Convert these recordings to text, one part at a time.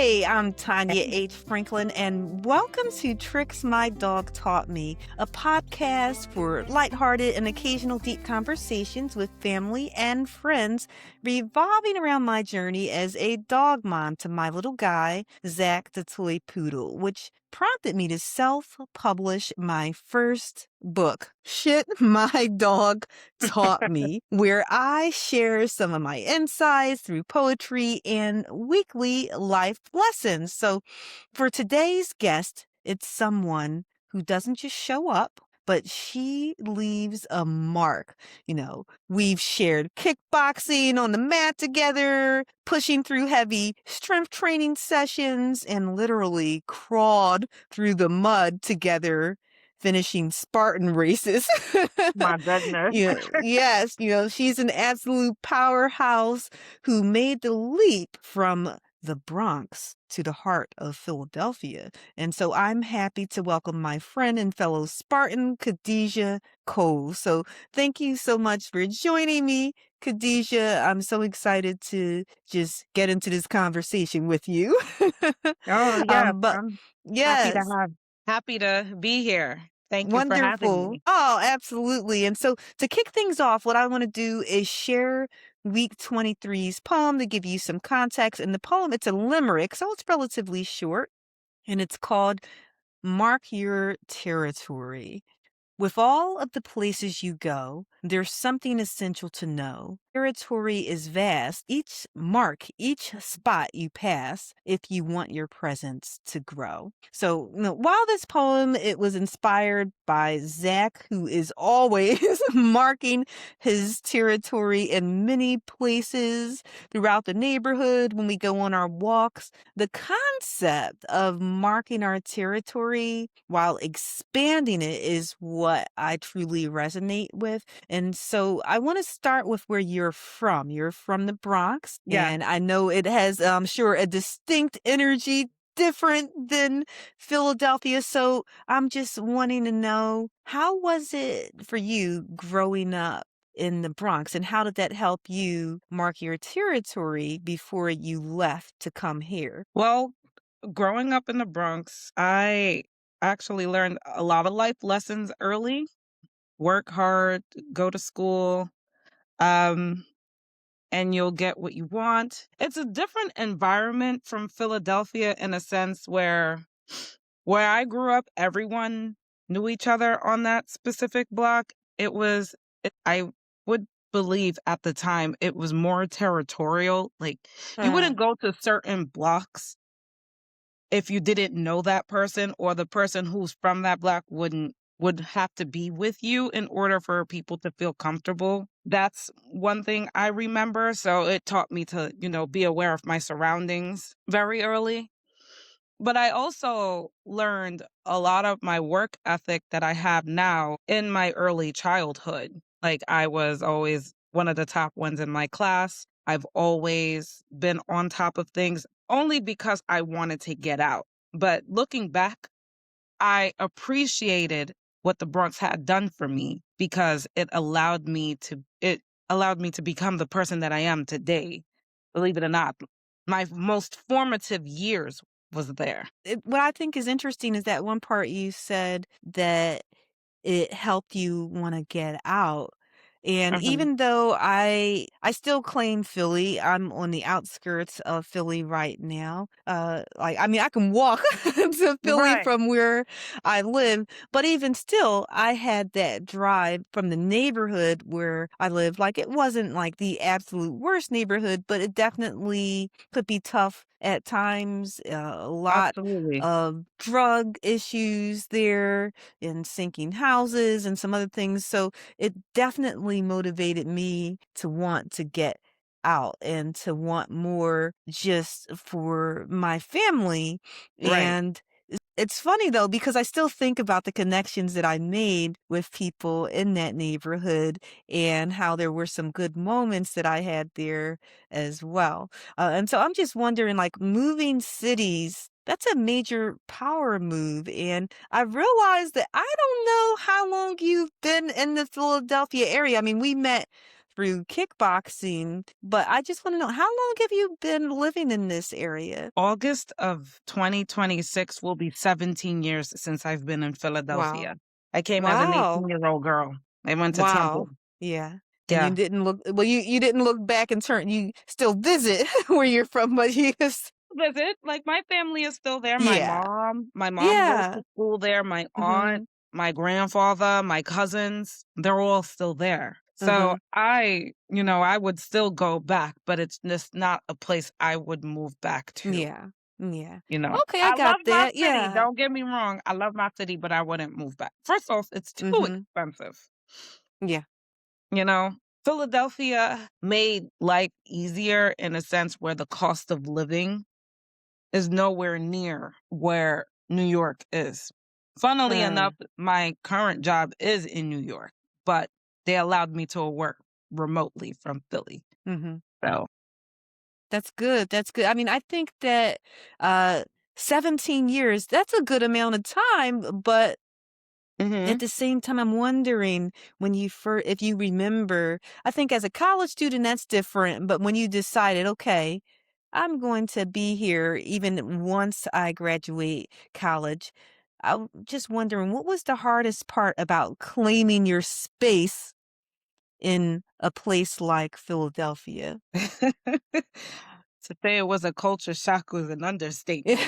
Hey, I'm Tanya H. Franklin, and welcome to Tricks My Dog Taught Me, a podcast for lighthearted and occasional deep conversations with family and friends, revolving around my journey as a dog mom to my little guy, Zach the Toy Poodle, which prompted me to self-publish my first book, Shit My Dog Taught Me, where I share some of my insights through poetry and weekly life lessons. So for today's guest, it's someone who doesn't just show up, but she leaves a mark. We've shared kickboxing on the mat together, pushing through heavy strength training sessions, and literally crawled through the mud together, finishing Spartan races. My goodness. Yes, she's an absolute powerhouse who made the leap from the Bronx to the heart of Philadelphia. And so I'm happy to welcome my friend and fellow Spartan, Khadija Cole. So thank you so much for joining me, Khadija. I'm so excited to just get into this conversation with you. Oh, yes. But I'm yes. happy to be here. Thank you for having Wonderful. me. Oh, absolutely. And so to kick things off, what I want to do is share week 23's poem to give you some context. And the poem, it's a limerick, so it's relatively short, and it's called Mark Your Territory. With all of the places you go, there's something essential to know. Territory is vast. Each mark, each spot you pass, if you want your presence to grow. So while this poem, it was inspired by Zach, who is always marking his territory in many places throughout the neighborhood when we go on our walks, the concept of marking our territory while expanding it is what I truly resonate with. And so I want to start with where you're from. You're from the Bronx. Yeah. And I know it has, I'm sure, a distinct energy different than Philadelphia. So I'm just wanting to know, how was it for you growing up in the Bronx, and how did that help you mark your territory before you left to come here? Well, growing up in the Bronx, I actually learned a lot of life lessons early. Work hard, go to school, and you'll get what you want. It's a different environment from Philadelphia in a sense where I grew up, everyone knew each other on that specific block. I would believe at the time it was more territorial. Like, you wouldn't go to certain blocks if you didn't know that person, or the person who's from that block would have to be with you in order for people to feel comfortable. That's one thing I remember. So it taught me to, be aware of my surroundings very early. But I also learned a lot of my work ethic that I have now in my early childhood. Like, I was always one of the top ones in my class. I've always been on top of things only because I wanted to get out. But looking back, I appreciated what the Bronx had done for me because it allowed me to become the person that I am today. Believe it or not, my most formative years was there. What I think is interesting is that one part you said that it helped you want to get out. And Mhm. even though I still claim Philly, I'm on the outskirts of Philly right now. I can walk to Philly Right. from where I live, but even still, I had that drive from the neighborhood where I live. Like, it wasn't like the absolute worst neighborhood, but it definitely could be tough at times. A lot Absolutely. of drug issues there, and sinking houses and some other things. So it definitely motivated me to want to get out and to want more just for my family. Right. And it's funny though, because I still think about the connections that I made with people in that neighborhood and how there were some good moments that I had there as well. And so I'm just wondering, like, moving cities, that's a major power move. And I realized that I don't know how long you've been in the Philadelphia area. I mean, we met through kickboxing, but I just want to know, how long have you been living in this area? August of 2026 will be 17 years since I've been in Wow. Philadelphia. I came as an Wow. 18-year-old girl. I went to Wow. Temple. Yeah. And you Yeah. didn't look well, you didn't look back and turn you still visit where you're from, but you just Visit, like, my family is still there. yeah. My mom goes Yeah. to school there, my aunt, Mhm. my grandfather, my cousins, they're all still there. So Mhm. I would still go back, but it's just not a place I would move back to, Yeah. Yeah. you know? Okay, I I got love my that. city, Yeah. don't get me wrong, I love my city, but I wouldn't move back. First off, it's too Mhm. expensive, Yeah. you know? Philadelphia made life easier in a sense where the cost of living is nowhere near where New York is. Funnily enough, Mm. my current job is in New York, but they allowed me to work remotely from Philly. Mhm. So, That's good, that's good. I mean, I think that, uh, 17 years, that's a good amount of time, but at mhm. the same time, I'm wondering when if you remember, I think as a college student, that's different. But when you decided, okay, I'm going to be here even once I graduate college, I'm just wondering what was the hardest part about claiming your space in a place like Philadelphia? To say it was a culture shock was an understatement.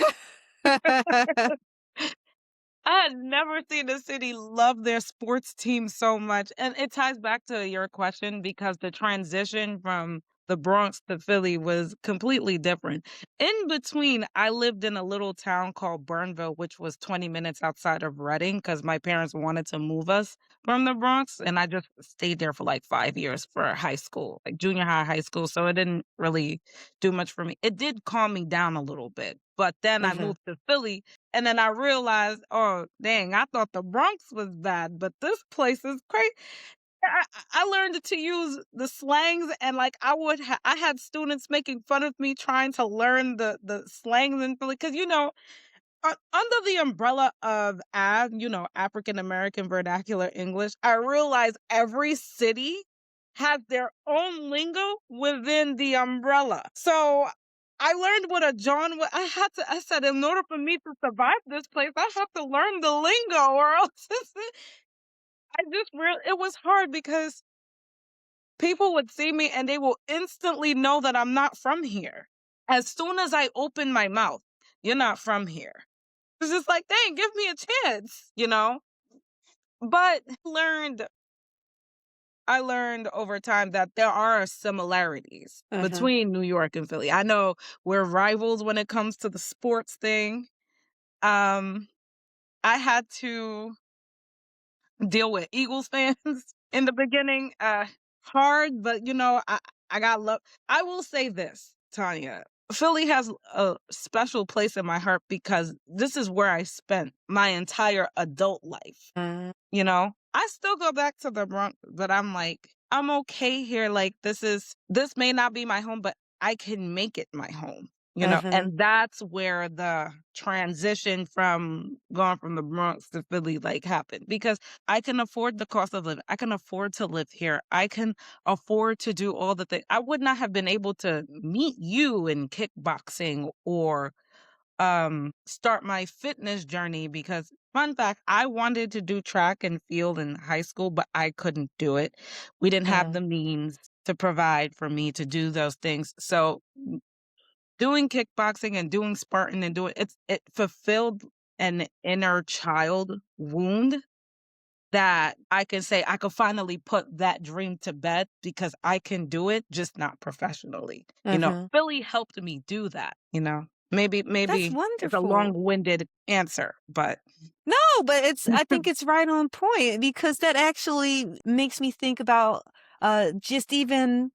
I had never seen a city love their sports team so much. And it ties back to your question because the transition from the Bronx to Philly was completely different. In between, I lived in a little town called Burnville, which was 20 minutes outside of Reading because my parents wanted to move us from the Bronx. And I just stayed there for like 5 years for high school, like junior high, high school. So it didn't really do much for me. It did calm me down a little bit. But then I Mhm, moved to Philly and then I realized, oh, dang, I thought the Bronx was bad, but this place is crazy. I learned to use the slangs and like I had students making fun of me trying to learn the slangs and because under the umbrella of African American vernacular English, I realize every city has their own lingo within the umbrella. So I learned what a John I had to I said in order for me to survive this place, I have to learn the lingo or else it was hard because people would see me and they will instantly know that I'm not from here. As soon as I open my mouth, you're not from here. It's just like, dang, give me a chance. But I learned over time that there are similarities mhm, between New York and Philly. I know we're rivals when it comes to the sports thing. Um, I had to deal with Eagles fans in the beginning. Hard, but I got love. I will say this, Tanya. Philly has a special place in my heart because this is where I spent my entire adult life. mm, I still go back to the Bronx, but I'm like, I'm okay here. Like, this may not be my home, but I can make it my home. mhm, And that's where the transition from going from the Bronx to Philly like happened because I can afford the cost of living. I can afford to live here. I can afford to do all the things. I would not have been able to meet you in kickboxing or start my fitness journey because fun fact, I wanted to do track and field in high school, but I couldn't do it. We didn't have mm, the means to provide for me to do those things. So doing kickboxing and doing Spartan and doing it fulfilled an inner child wound that I can say I could finally put that dream to bed because I can do it, just not professionally. mhm. Philly helped me do that. That's Maybe it's a wonderful. long-winded answer, but No, but I think it's right on point because that actually makes me think about, just even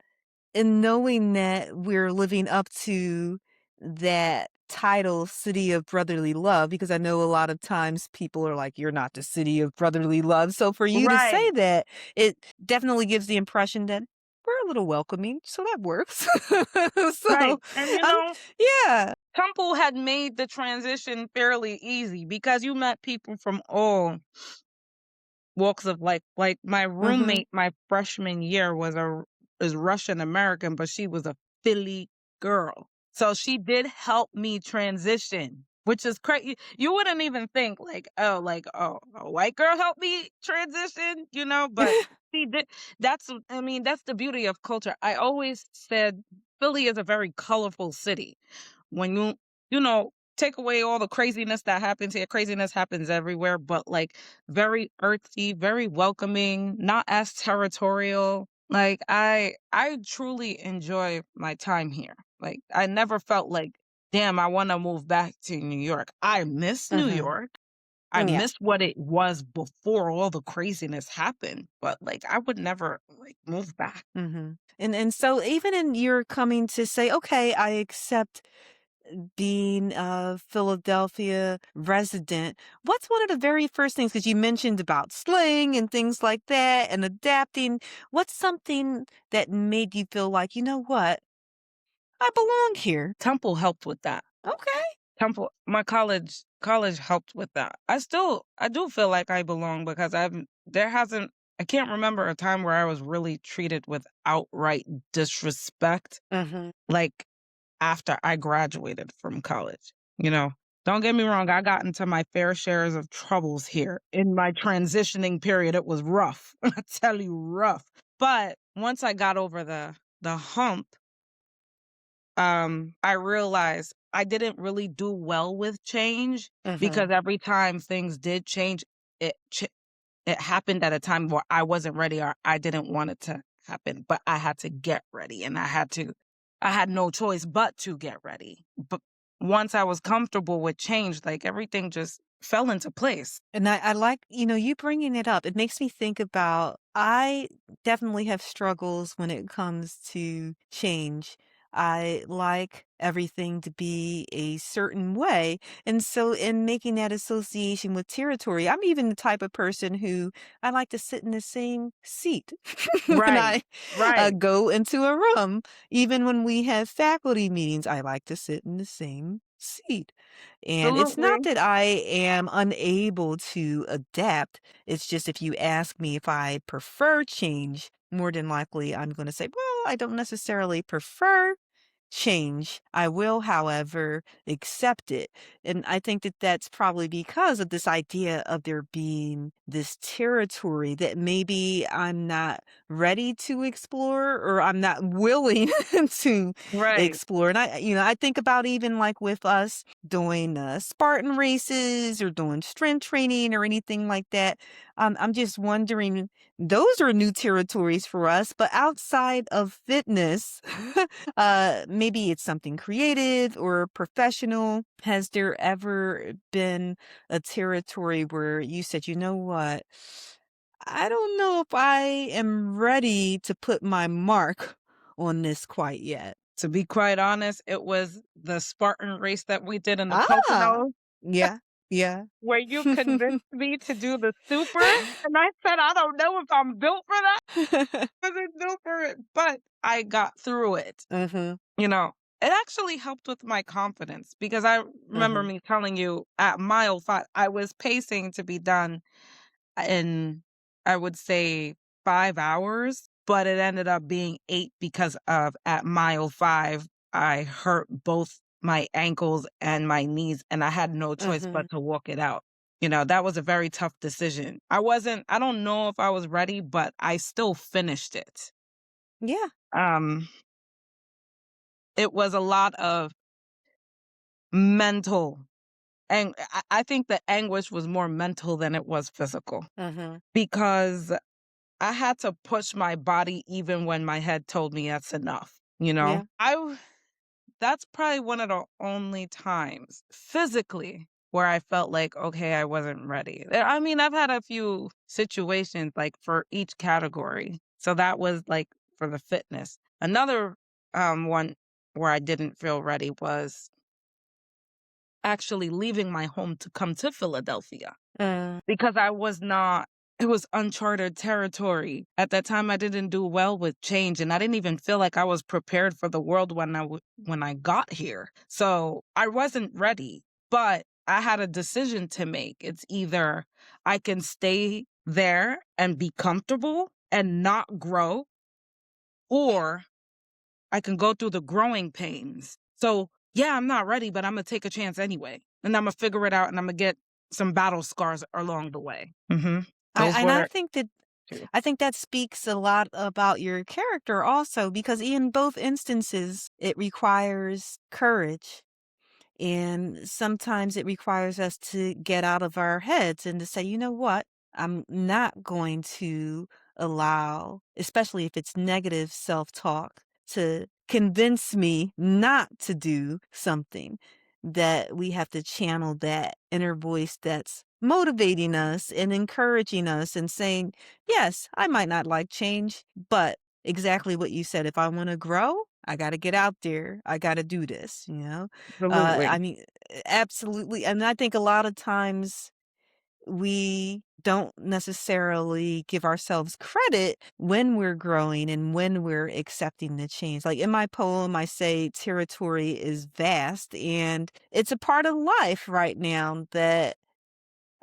in knowing that we're living up to that title, City of Brotherly Love, because I know a lot of times people are like, "You're not the city of brotherly love." So for you to say right, that, it definitely gives the impression that we're a little welcoming, so that works. right. So, And um, yeah. Temple had made the transition fairly easy because you met people from all walks of life. Like my Mhm. roommate my freshman year was a is Russian American, but she was a Philly girl. So she did help me transition, which is crazy. You wouldn't even think like, a white girl helped me transition, but she did. That's the beauty of culture. I always said Philly is a very colorful city. When take away all the craziness that happens here, craziness happens everywhere, but like very earthy, very welcoming, not as territorial. Like I truly enjoy my time here. Like I never felt like, damn, I want to move back to New York. I miss New Hmm. York. I Yeah. miss what it was before all the craziness happened, but like I would never like move back. Hmm. And so even in your coming to say, okay, I accept being a Philadelphia resident, what's one of the very first things, because you mentioned about slang and things like that and adapting, what's something that made you feel like, you know what, I belong here? Temple helped with that. Okay. Temple, my college helped with that. I do feel like I belong because I can't remember a time where I was really treated with outright disrespect Hmm. like after I graduated from college. You know, don't get me wrong, I got into my fair shares of troubles here. In my transitioning period, it was rough. I tell you, rough. But once I got over the hump, I realized I didn't really do well with change Hmm. because every time things did change, it ch it happened at a time where I wasn't ready or I didn't want it to happen, but I had to get ready and I had no choice but to get ready. But once I was comfortable with change, like everything just fell into place. And I like, you bringing it up. It makes me think about, I definitely have struggles when it comes to change. I like everything to be a certain way. And so in making that association with territory, I'm even the type of person who I like to sit in the same seat when Right. I Right. go into a room. Even when we have faculty meetings, I like to sit in the same seat. And it's not Absolutely. that I am unable to adapt. It's just if you ask me if I prefer change, more than likely I'm going to say, well, I don't necessarily prefer change. I will, however, accept it. And I think that that's probably because of this idea of there being this territory that maybe I'm not ready to explore or I'm not willing to Right. explore. And I think about even like with us doing Spartan races or doing strength training or anything like that. I'm just wondering, those are new territories for us, but outside of fitness, maybe it's something creative or professional. Has there ever been a territory where you said, you know what? I don't know if I am ready to put my mark on this quite yet. To be quite honest, it was the Spartan race that we did in the Ah, Poconos, yeah, yeah. where you convinced me to do the super, and I said, "I don't know if I'm built for that. I wasn't built for it," but I got through it. Mhm, You know, it actually helped with my confidence because I remember mhm, me telling you at mile 5, I was pacing to be done in, I would say, 5 hours, but it ended up being 8 because of at mile 5, I hurt both my ankles and my knees, and I had no choice mhm. but to walk it out. That was a very tough decision. I don't know if I was ready, but I still finished it. Yeah. Um, it was a lot of mental, and I think the anguish was more mental than it was physical Mhm. because I had to push my body even when my head told me that's enough, you know? Yeah. That's probably one of the only times physically where I felt like, okay, I wasn't ready. I've had a few situations like for each category. So that was like for the fitness. Another one where I didn't feel ready was actually leaving my home to come to Philadelphia. Mm, Because it was uncharted territory. At that time, I didn't do well with change, and I didn't even feel like I was prepared for the world when I got here. So, I wasn't ready, but I had a decision to make. It's either I can stay there and be comfortable and not grow, or I can go through the growing pains. So, yeah, I'm not ready, but I'm going to take a chance anyway. And I'm going to figure it out and I'm going to get some battle scars along the way. Those And were two. I think that speaks a lot about your character also, because in both instances, it requires courage. And sometimes it requires us to get out of our heads and to say, you know what? I'm not going to allow, especially if it's negative self talk, to convince me not to do something. That we have to channel that inner voice that's motivating us and encouraging us and saying, yes, I might not like change, but exactly what you said. If I want to grow, I got to get out there. I got to do this, you know? Absolutely. I mean, absolutely. And I think a lot of times we don't necessarily give ourselves credit when we're growing and when we're accepting the change. Like in my poem, I say territory is vast and it's a part of life right now that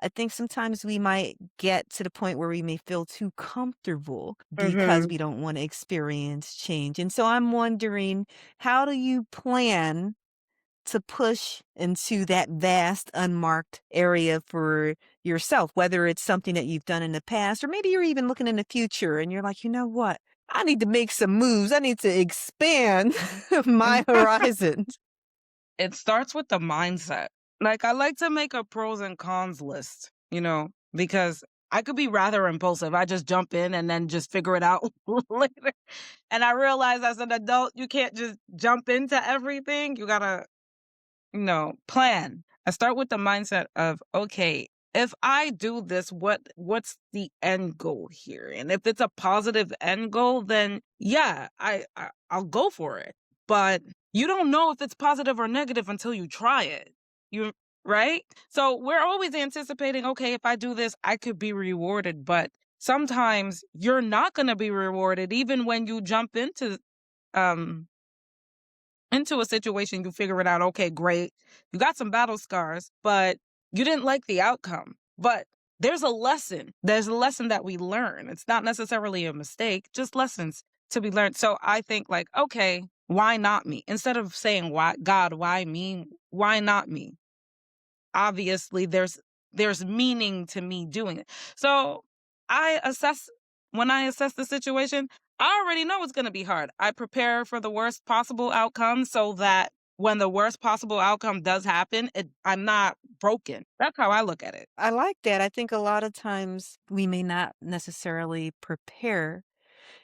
I think sometimes we might get to the point where we may feel too comfortable because hmm we don't want to experience change. And so I'm wondering, how do you plan to push into that vast unmarked area for yourself, whether it's something that you've done in the past, or maybe you're even looking in the future and you're like, you know what? I need to make some moves. I need to expand my horizons. It starts with the mindset. Like, I like to make a pros and cons list, because I could be rather impulsive. I just jump in and then just figure it out later. And I realize as an adult, you can't just jump into everything. You gotta plan. I start with the mindset of, okay, if I do this, what's the end goal here? And if it's a positive end goal, then yeah, I'll go for it. But you don't know if it's positive or negative until you try it. You right? So we're always anticipating, okay, if I do this, I could be rewarded, but sometimes you're not going to be rewarded even when you jump um into a situation, you figure it out. Okay, great. You got some battle scars, but you didn't like the outcome. But there's a lesson. There's a lesson that we learn. It's not necessarily a mistake, just lessons to be learned. So I think, like, okay, why not me? Instead of saying, why, God, why me? Why not me? Obviously there's meaning to me doing it. So I assess when I assess the situation, I already know it's going to be hard. I prepare for the worst possible outcome so that when the worst possible outcome does happen, I'm not broken. That's how I look at it. I like that. I think a lot of times we may not necessarily prepare.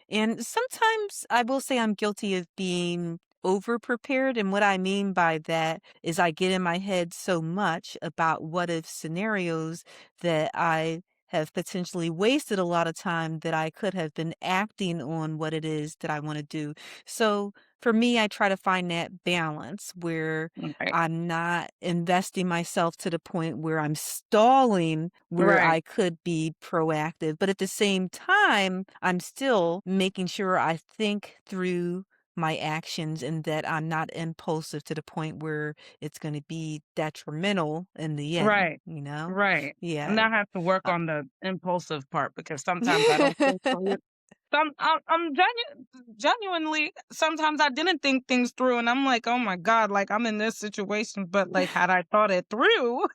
And sometimes I will say I'm guilty of being over prepared. And what I mean by that is I get in my head so much about what if scenarios that I have potentially wasted a lot of time that I could have been acting on what it is that I want to do. So for me, I try to find that balance where Right. I'm not investing myself to the point where I'm stalling where Right. I could be proactive. But at the same time, I'm still making sure I think through my actions and that I'm not impulsive to the point where it's going to be detrimental in the end, Right. you know? Right. And Yeah. I have to work Uh, on the impulsive part because sometimes I don't think through it. Genuinely, sometimes I didn't think things through and I'm like, oh my God, like I'm in this situation, but like had I thought it through,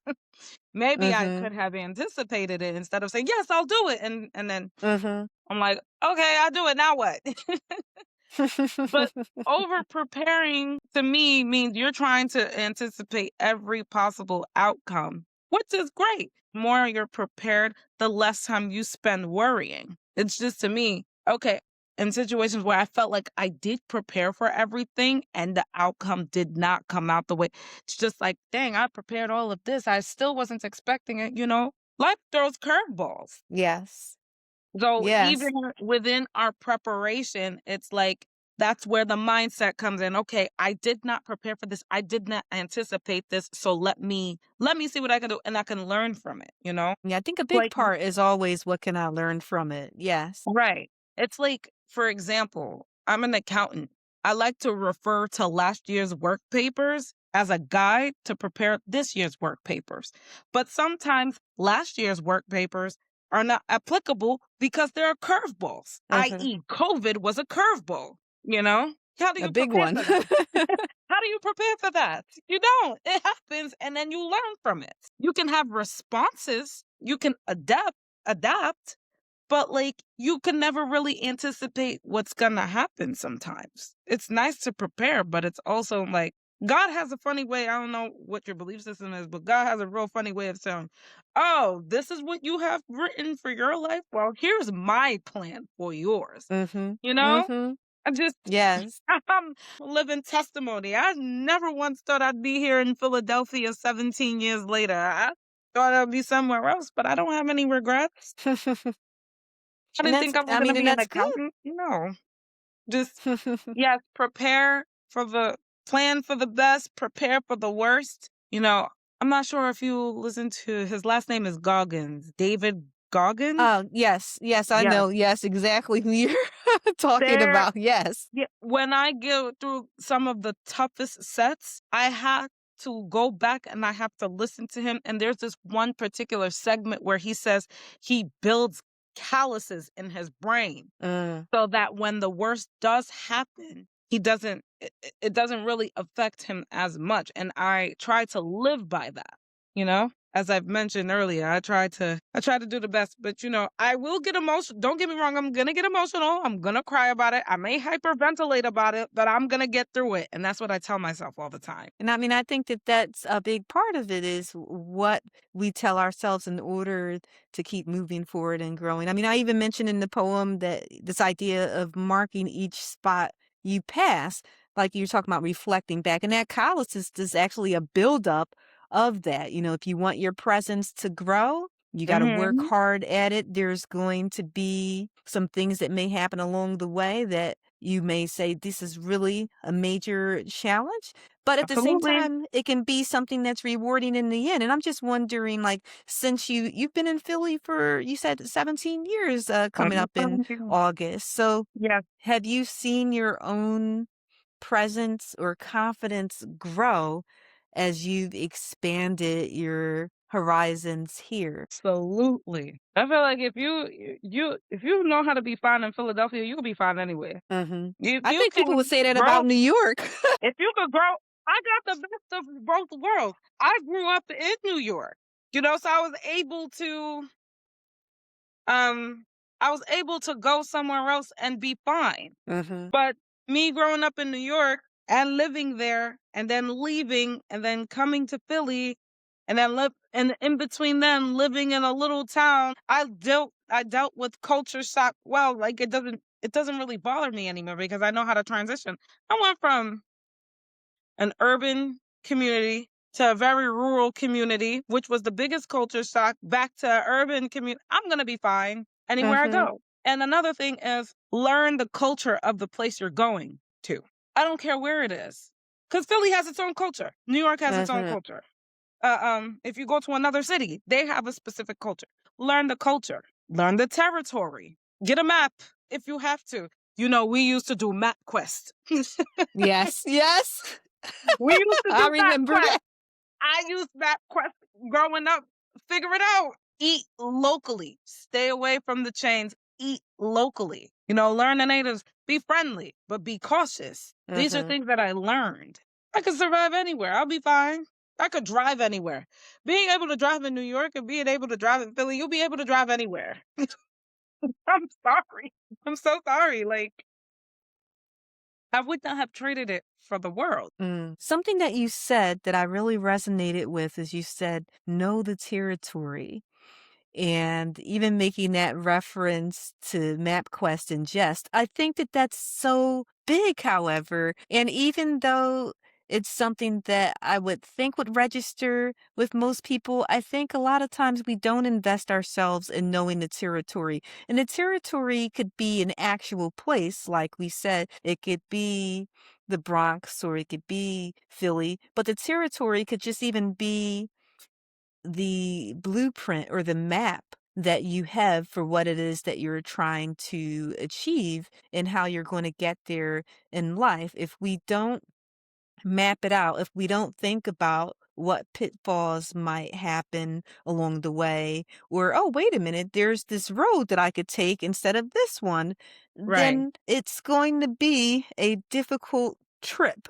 maybe I mhm. could have anticipated it instead of saying, yes, I'll do it. And then Mhm. I'm like, okay, I'll do it. Now what? But over preparing to me means you're trying to anticipate every possible outcome, which is great. The more you're prepared, the less time you spend worrying. It's just to me, okay, in situations where I felt like I did prepare for everything and the outcome did not come out the way, it's just like, dang, I prepared all of this. I still wasn't expecting it. Life throws curveballs. Yes. So even Yes. within our preparation, it's like that's where the mindset comes in. Okay, I did not prepare for this. I did not anticipate this. So let me see what I can do and I can learn from it. Yeah, I think a big Like part is always what can I learn from it? Yes. right. It's like, for example, I'm an accountant. I like to refer to last year's work papers as a guide to prepare this year's work papers. But sometimes last year's work papers are not applicable because there are curveballs, Mhm. i.e., COVID was a curveball. you know? How do A you big prepare one. for that? How do you prepare for that? You don't. It happens and then you learn from it. You can have responses, you can adapt, but like you can never really anticipate what's gonna happen sometimes. It's nice to prepare, but it's also like God has a funny way. I don't know what your belief system is, but God has a real funny way of saying, "Oh, this is what you have written for your life. Well, here's my plan for yours." Mhm. You know? Mhm. I just Yes. I'm living testimony. I never once thought I'd be here in Philadelphia 17 years later. I thought I'd be somewhere else, but I don't have any regrets. I And didn't that's think I was I gonna mean, and be an that's good. accountant. No. Just yes, prepare for the plan for the best, prepare for the worst. I'm not sure if you listen to his last name is Goggins, David Goggins. Oh, yes. Yes, I Yes. know. Yes, exactly who you're talking There about. Yes. Yeah, when I go through some of the toughest sets, I have to go back and I have to listen to him. And there's this one particular segment where he says he builds calluses in his brain Mm. so that when the worst does happen, it doesn't really affect him as much. And I try to live by that, you know? As I've mentioned earlier, I try to do the best, but I will get emotional. Don't get me wrong, I'm gonna get emotional. I'm gonna cry about it. I may hyperventilate about it, but I'm gonna get through it. And that's what I tell myself all the time. And I mean, I think that that's a big part of it is what we tell ourselves in order to keep moving forward and growing. I mean, I even mentioned in the poem that this idea of marking each spot you pass, like you're talking about reflecting back. And that callus is actually a buildup of that. If you want your presence to grow, you got to work Hmm. hard at it. There's going to be some things that may happen along the way that you may say, this is really a major challenge. But at the same Absolutely. time, it can be something that's rewarding in the end. And I'm just wondering, like, since you've been in Philly for, you said 17 years, coming up Almost in 17. August. So Yes. have you seen your own presence or confidence grow as you've expanded your horizons here? Absolutely. I feel like if you know how to be fine in Philadelphia, you can be fine anywhere. Hmm. If I you think people would can say that grow about New York. If you could grow, I got the best of both worlds. I grew up in New York, so um, I was able to go somewhere else and be fine. Hmm. But me growing up in New York and living there and then leaving and then coming to Philly and then live and in between them living in a little town, I dealt with culture shock. Well, like it doesn't really bother me anymore because I know how to transition. I went from an urban community to a very rural community, which was the biggest culture shock, back to an urban community. I'm going to be fine anywhere I Hmm. go. And another thing is learn the culture of the place you're going to. I don't care where it is. Because Philly has its own culture. New York has its own Hmm. culture. If you go to another city, they have a specific culture. Learn the culture, learn the territory, get a map if you have to. We used to do map quest. Yes. Yes. We used to I do remember MapQuest. that. I used MapQuest growing up. Figure it out. Eat locally. Stay away from the chains. Eat locally. Learn the natives. Be friendly, but be cautious. These are Hmm. things that I learned. I could survive anywhere. I'll be fine. I could drive anywhere. Being able to drive in New York and being able to drive in Philly, you'll be able to drive anywhere. I'm sorry. I'm so sorry. Like, I would not have traded it for the world. Mm. Something that you said that I really resonated with is you said, know the territory. And even making that reference to MapQuest in jest, I think that that's so big, however. And even though it's something that I would think would register with most people, I think a lot of times we don't invest ourselves in knowing the territory. And the territory could be an actual place, like we said, it could be the Bronx or it could be Philly, but the territory could just even be the blueprint or the map that you have for what it is that you're trying to achieve and how you're going to get there in life. If we don't map it out, if we don't think about what pitfalls might happen along the way, or, oh, wait a minute, there's this road that I could take instead of this one, Right. then it's going to be a difficult trip.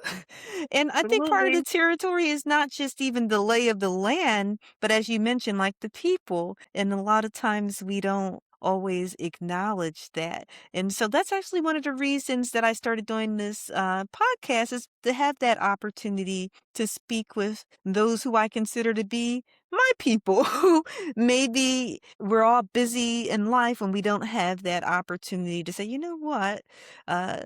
And I think part of the Absolutely. territory is not just even the lay of the land, but as you mentioned, like the people. And a lot of times we don't always acknowledge that. And so that's actually one of the reasons that I started doing this podcast, is to have that opportunity to speak with those who I consider to be my people, who maybe we're all busy in life and we don't have that opportunity to say, you know what? Uh,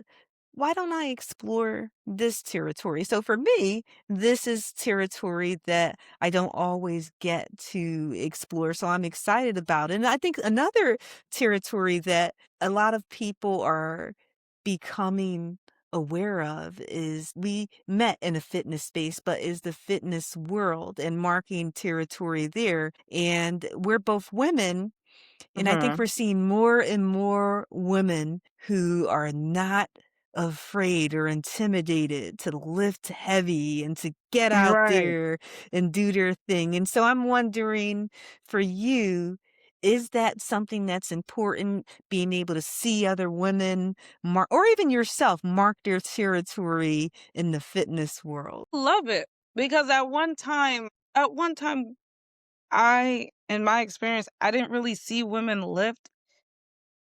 why don't I explore this territory? So for me, this is territory that I don't always get to explore. So I'm excited about it. And I think another territory that a lot of people are becoming aware of is, we met in a fitness space, but is the fitness world and marking territory there. And we're both women, and I think Mhm. we're seeing more and more women who are not afraid or intimidated to lift heavy and to get out Right. there and do their thing. And so I'm wondering, for you, is that something that's important, being able to see other women mark, or even yourself, mark their territory in the fitness world? Love it because at one time in my experience, I didn't really see women lift.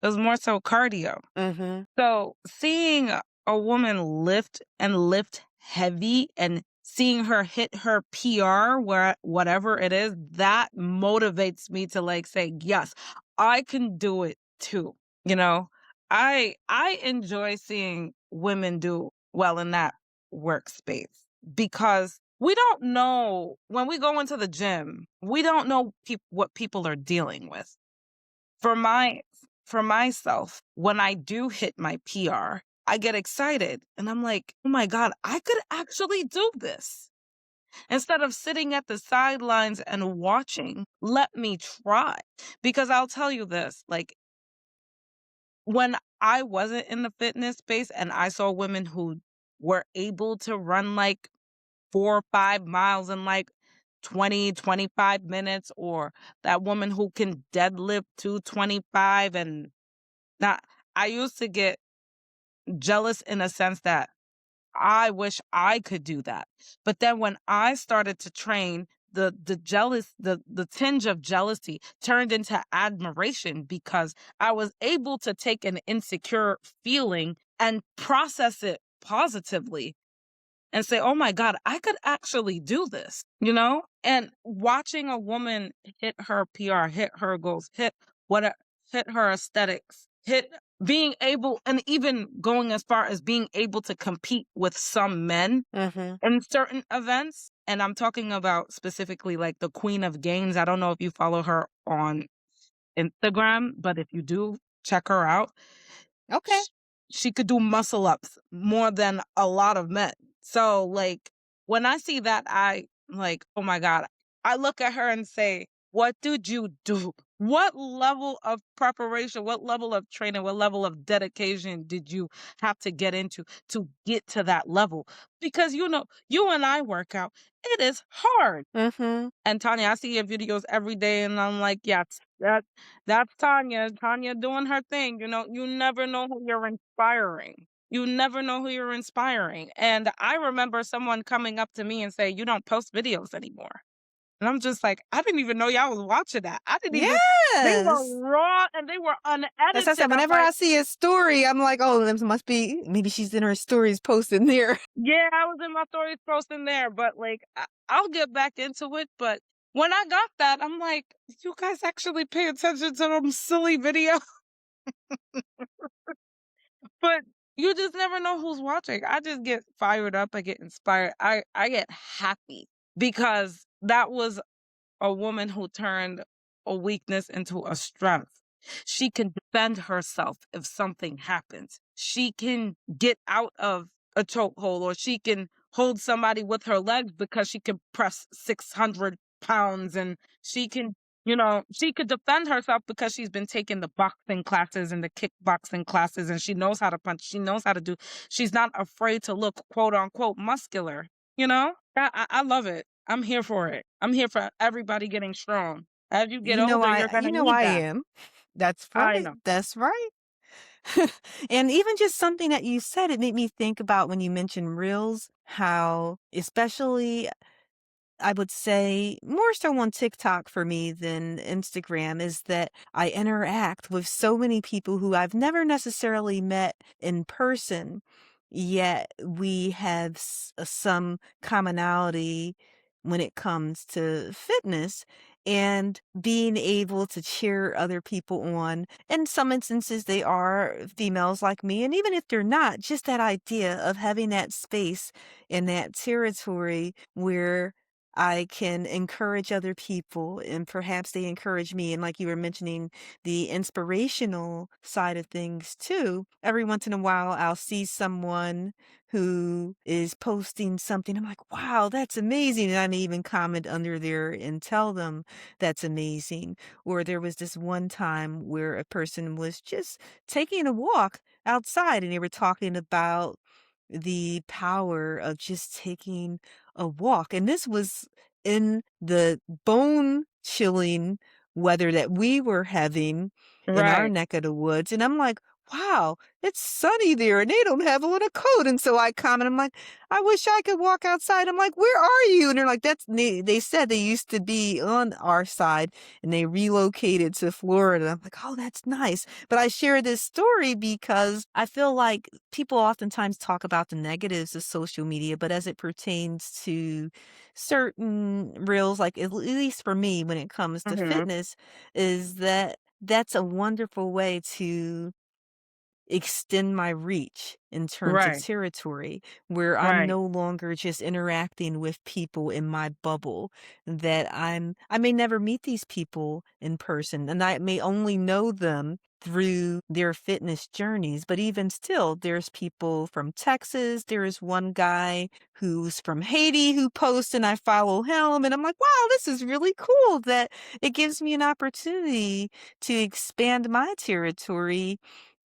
It was more so cardio. Mhm. So seeing a woman lift and lift heavy and seeing her hit her PR, whatever it is, that motivates me to like say, yes, I can do it too. You know, I enjoy seeing women do well in that workspace because we don't know when we go into the gym, we don't know what people are dealing with. For my for myself, when I do hit my PR, I get excited and I'm like, "Oh my god, I could actually do this." Instead of sitting at the sidelines and watching, let me try. Because I'll tell you this, like when I wasn't in the fitness space and I saw women who were able to run like 4 or 5 miles in like 20, 25 minutes, or that woman who can deadlift 225 and now, I used to get jealous in a sense that I wish I could do that. But then when I started to train, the tinge of jealousy turned into admiration because I was able to take an insecure feeling and process it positively and say, "Oh my god, I could actually do this," you know? And watching a woman hit her PR, hit her goals, what hit her aesthetics, hit being able and even going as far as being able to compete with some men Mhm. in certain events, and I'm talking about specifically like the Queen of Games. I don't know if you follow her on Instagram, but if you do, check her out. Okay. Sh she could do muscle ups more than a lot of men. So, like, when I see that, I like, "Oh my god." I look at her and say, "What did you do? What level of preparation, what level of training, what level of dedication did you have to get into to get to that level?" Because, you and I work out. It is hard. Mhm. And Tanya, I see your videos every day, and I'm like, yes, that's Tanya. Tanya doing her thing. You never know who you're inspiring. You never know who you're inspiring. And I remember someone coming up to me and say, "You don't post videos anymore." And I'm just like, I didn't even know y'all was watching that. I didn't even. They Yes. were raw and they were As I said, unedited. I'm whenever like, I see a story, I'm like, "Oh, this must be, maybe she's in her stories posting there." yeah, I was in my stories posting there, but like, I'll get back into it. But when I got that, I'm like, you guys actually pay attention to them silly videos. But you just never know who's watching. I just get fired up. I get inspired. I get happy because that was a woman who turned a weakness into a strength. She can defend herself if something happens. She can get out of a chokehold, or she can hold somebody with her legs because she can press 600 pounds, and she could defend herself because she's been taking the boxing classes and the kickboxing classes, and she knows how to punch. She knows how to she's not afraid to look quote unquote muscular. I love it. I'm here for it. I'm here for everybody getting strong. As you get You know older, you're gonna need I that. am. That's I right. know. That's right. And even just something that you said, it made me think about when you mentioned reels, how especially I would say more so on TikTok for me than Instagram is that I interact with so many people who I've never necessarily met in person, yet we have some commonality when it comes to fitness and being able to cheer other people on. In some instances, they are females like me. And even if they're not, just that idea of having that space in that territory where I can encourage other people and perhaps they encourage me. And like you were mentioning, the inspirational side of things too. Every once in a while, I'll see someone who is posting something. I'm like, wow, that's amazing. And I may even comment under there and tell them that's amazing. Or there was this one time where a person was just taking a walk outside and they were talking about the power of just taking a walk. And this was in the bone chilling weather that we were having in our Right. neck of the woods. And I'm like, wow, it's sunny there and they don't have on a coat. And so I comment, I'm like, I wish I could walk outside. I'm like, where are you? And they're like, they said they used to be on our side and they relocated to Florida. I'm like, oh, that's nice. But I share this story because I feel like people oftentimes talk about the negatives of social media, but as it pertains to certain reels, like at least for me, when it comes to Mhm. fitness, is that that's a wonderful way to extend my reach in terms of Right. territory where I'm Right. no longer just interacting with people in my bubble that I may never meet these people in person and I may only know them through their fitness journeys. But even still, there's people from Texas. There is one guy who's from Haiti who posts and I follow him. And I'm like, wow, this is really cool that it gives me an opportunity to expand my territory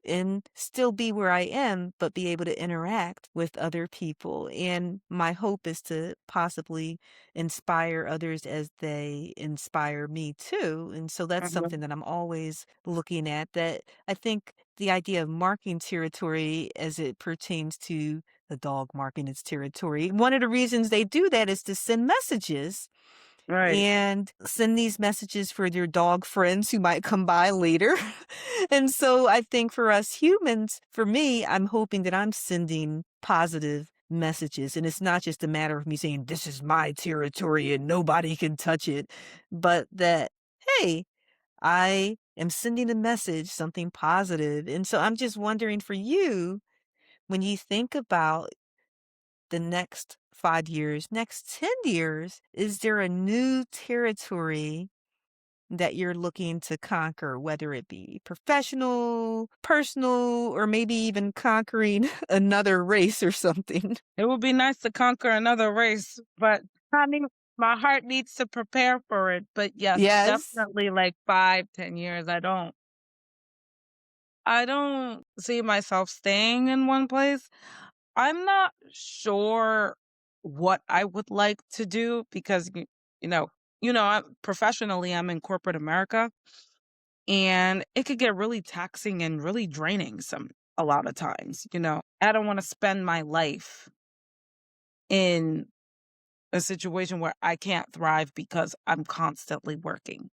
and still be where I am, but be able to interact with other people. And my hope is to possibly inspire others as they inspire me too. And so that's Mhm. something that I'm always looking at. That I think the idea of marking territory as it pertains to the dog marking its territory, one of the reasons they do that is to send messages Right. and send these messages for your dog friends who might come by later. And so I think for us humans, for me, I'm hoping that I'm sending positive messages. And it's not just a matter of me saying, this is my territory and nobody can touch it, but that, hey, I am sending a message, something positive. And so I'm just wondering for you, when you think about the next 5 years, next 10 years, is there a new territory that you're looking to conquer, whether it be professional, personal, or maybe even conquering another race or something? It would be nice to conquer another race, but I mean, my heart needs to prepare for it. But yes, Yes. definitely like 5, 10 years. I don't see myself staying in one place. I'm not sure what I would like to do because you know, professionally I'm in corporate America and it could get really taxing and really draining a lot of times. I don't want to spend my life in a situation where I can't thrive because I'm constantly working.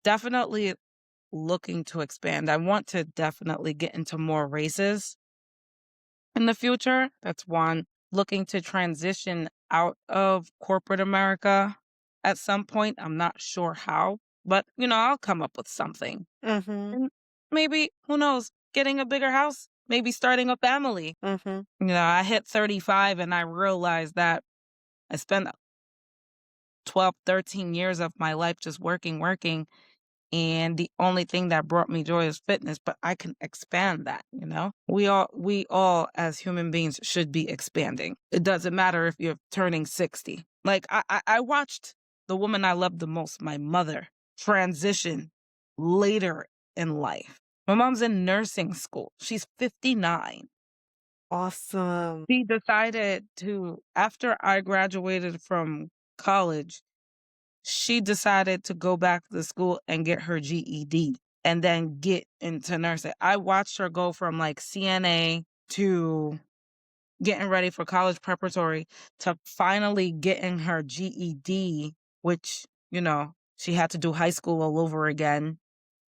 Definitely looking to expand. I want to definitely get into more races in the future. That's one. Looking to transition out of corporate America at some point. I'm not sure how, but I'll come up with something. Mhm. And maybe, who knows, getting a bigger house, maybe starting a family. Mhm. I hit 35 and I realized that I spent 12, 13 years of my life just working, working. And the only thing that brought me joy is fitness, but I can expand that. We all as human beings should be expanding. It doesn't matter if you're turning 60. Like I watched the woman I love the most, my mother, transition later in life. My mom's in nursing school. She's 59. Awesome. She decided to, after I graduated from college, she decided to go back to school and get her GED and then get into nursing. I watched her go from like CNA to getting ready for college preparatory to finally getting her GED, which, she had to do high school all over again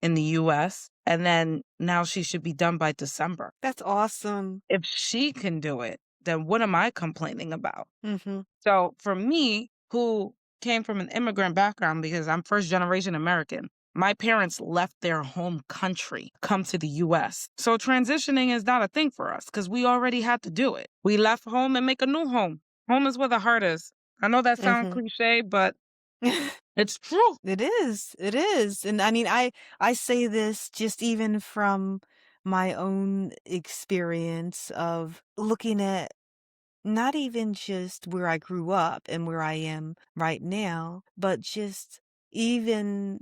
in the US. And then now she should be done by December. That's awesome. If she can do it, then what am I complaining about? Hmm. So for me, who came from an immigrant background because I'm first generation American, my parents left their home country, come to the US. So transitioning is not a thing for us because we already had to do it. We left home and make a new home. Home is where the heart is. I know that sounds Hmm. cliche, but it's true. It is. It is. And I mean, I say this just even from my own experience of looking at not even just where I grew up and where I am right now, but just even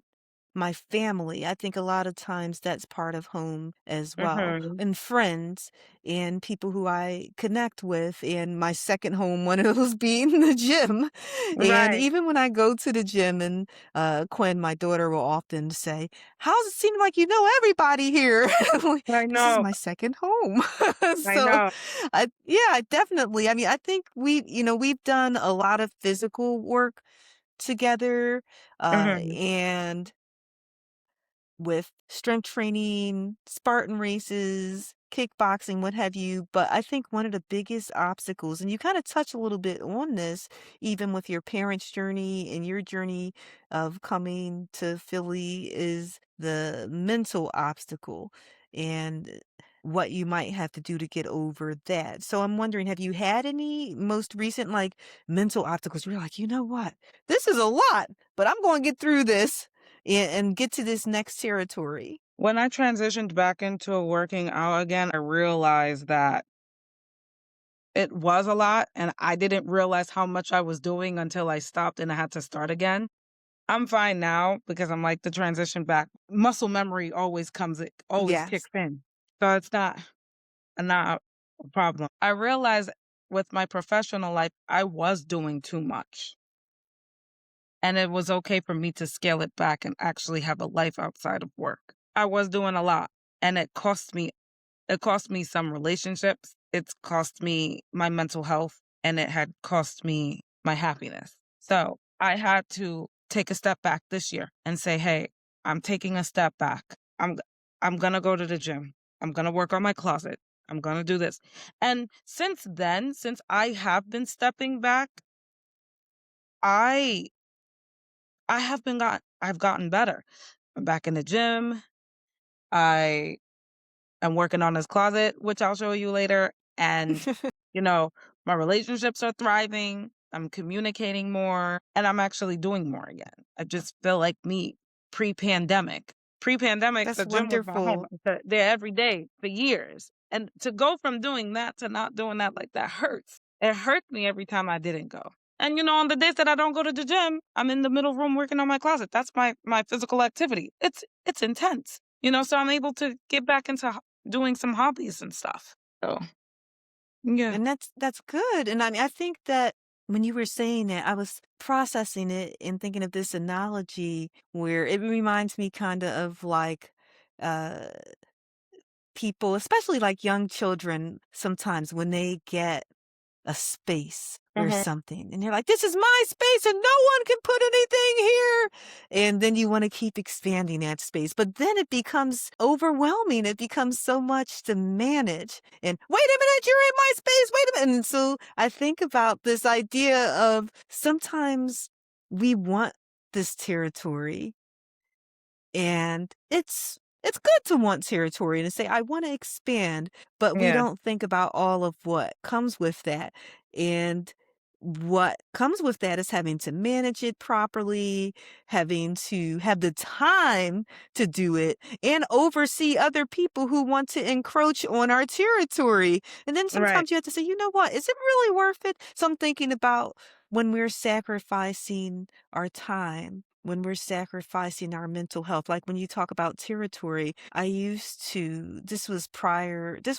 my family. I think a lot of times that's part of home as well, Hmm. and friends and people who I connect with. And my second home, one of those being the gym. And Right. even when I go to the gym, and Quinn, my daughter, will often say, "How's it seem like you know everybody here?" I'm like, I this is know. my second home. I So, know. yeah, definitely. I mean, I think we've done a lot of physical work together, Hmm. and with strength training, Spartan races, kickboxing, what have you. But I think one of the biggest obstacles, and you kind of touch a little bit on this, even with your parents' journey and your journey of coming to Philly, is the mental obstacle and what you might have to do to get over that. So I'm wondering, have you had any most recent like mental obstacles? You're like, you know what? This is a lot, but I'm going to get through this and get to this next territory. When I transitioned back into working out again, I realized that it was a lot, and I didn't realize how much I was doing until I stopped and I had to start again. I'm fine now because I'm like the transition back. Muscle memory always Yes. kicks in. So it's not a problem. I realized with my professional life, I was doing too much. And it was okay for me to scale it back and actually have a life outside of work. I was doing a lot, and it cost me some relationships, it's cost me my mental health, and it had cost me my happiness. So, I had to take a step back this year and say, "Hey, I'm taking a step back. I'm g I'm gonna go to the gym. I'm gonna work on my closet. I'm gonna do this." And since then, since I have been stepping back, I I've gotten better. I'm back in the gym. I I'm working on this closet, which I'll show you later. And, you know, my relationships are thriving. I'm communicating more and I'm actually doing more again. I just feel like me pre-pandemic. Pre-pandemic, That's the gym was my home. wonderful. There every day for years. And to go from doing that to not doing that, like that hurts. It hurts me every time I didn't go. And on the days that I don't go to the gym, I'm in the middle room working on my closet. That's my physical activity. It's intense. So I'm able to get back into doing some hobbies and stuff. So, yeah. And that's good. And I mean, I think that when you were saying that, I was processing it and thinking of this analogy where it reminds me kind of like uh people, especially like young children, sometimes when they get a space or Mhm. something. And you're like, this is my space and no one can put anything here. And then you want to keep expanding that space. But then it becomes overwhelming. It becomes so much to manage. And wait a minute, you're in my space. Wait a minute. And so I think about this idea of sometimes we want this territory, and it's good to want territory and to say, I want to expand, but we Yeah. don't think about all of what comes with that. And what comes with that is having to manage it properly, having to have the time to do it, and oversee other people who want to encroach on our territory. And then Right. sometimes you have to say, you know what, is it really worth it? So I'm thinking about when we're sacrificing our time, when we're sacrificing our mental health. Like when you talk about territory, this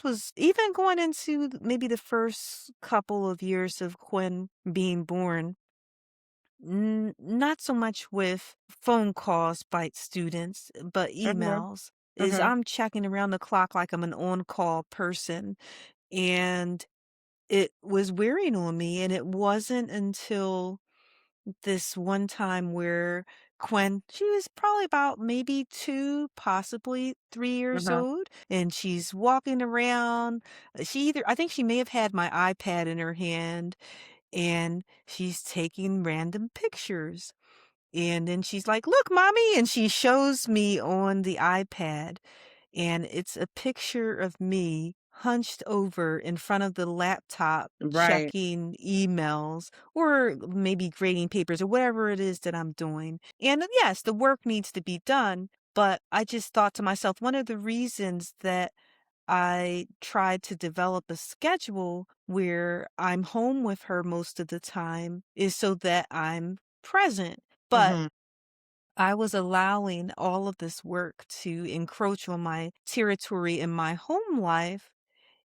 was even going into maybe the first couple of years of Quinn being born. Not so much with phone calls by students, but Mhm, emails. Is mhm, I'm checking around the clock like I'm an on-call person, and it was wearing on me, and it wasn't until this one time where she was probably about maybe 2, possibly 3 years mhm. old, and she's walking around. I think she may have had my iPad in her hand, and she's taking random pictures. And then she's like, "Look, mommy," and she shows me on the iPad, and it's a picture of me hunched over in front of the laptop Right. checking emails or maybe grading papers or whatever it is that I'm doing. And yes, the work needs to be done, but I just thought to myself, one of the reasons that I tried to develop a schedule where I'm home with her most of the time is so that I'm present. But Mhm. I was allowing all of this work to encroach on my territory in my home life.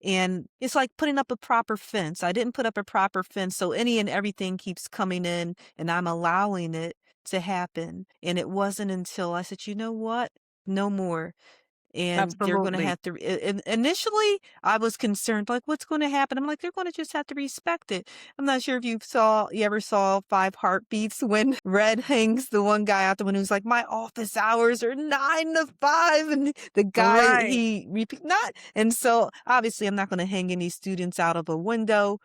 And it's like putting up a proper fence. I didn't put up a proper fence, so any and everything keeps coming in, and I'm allowing it to happen. And it wasn't until I said, you know what? No more. And they're gonna Absolutely. have to initially, I was concerned, like, "What's gonna happen?" I'm like, "They're gonna just have to respect it." I'm not sure if you ever saw Five Heartbeats when Red hangs the one guy out the window who's like, "My office hours are 9 to 5," and the guy, Right, he repeat not and so, obviously, I'm not gonna hang any students out of a window,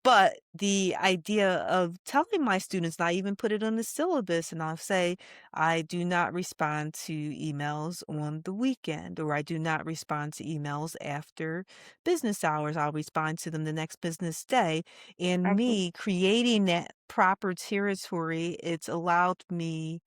but the idea of telling my students, and I even put it on the syllabus, and I'll say, I do not respond to emails on the weekend, or I do not respond to emails after business hours. I'll respond to them the next business day. And absolutely. me creating that proper territory, it's allowed me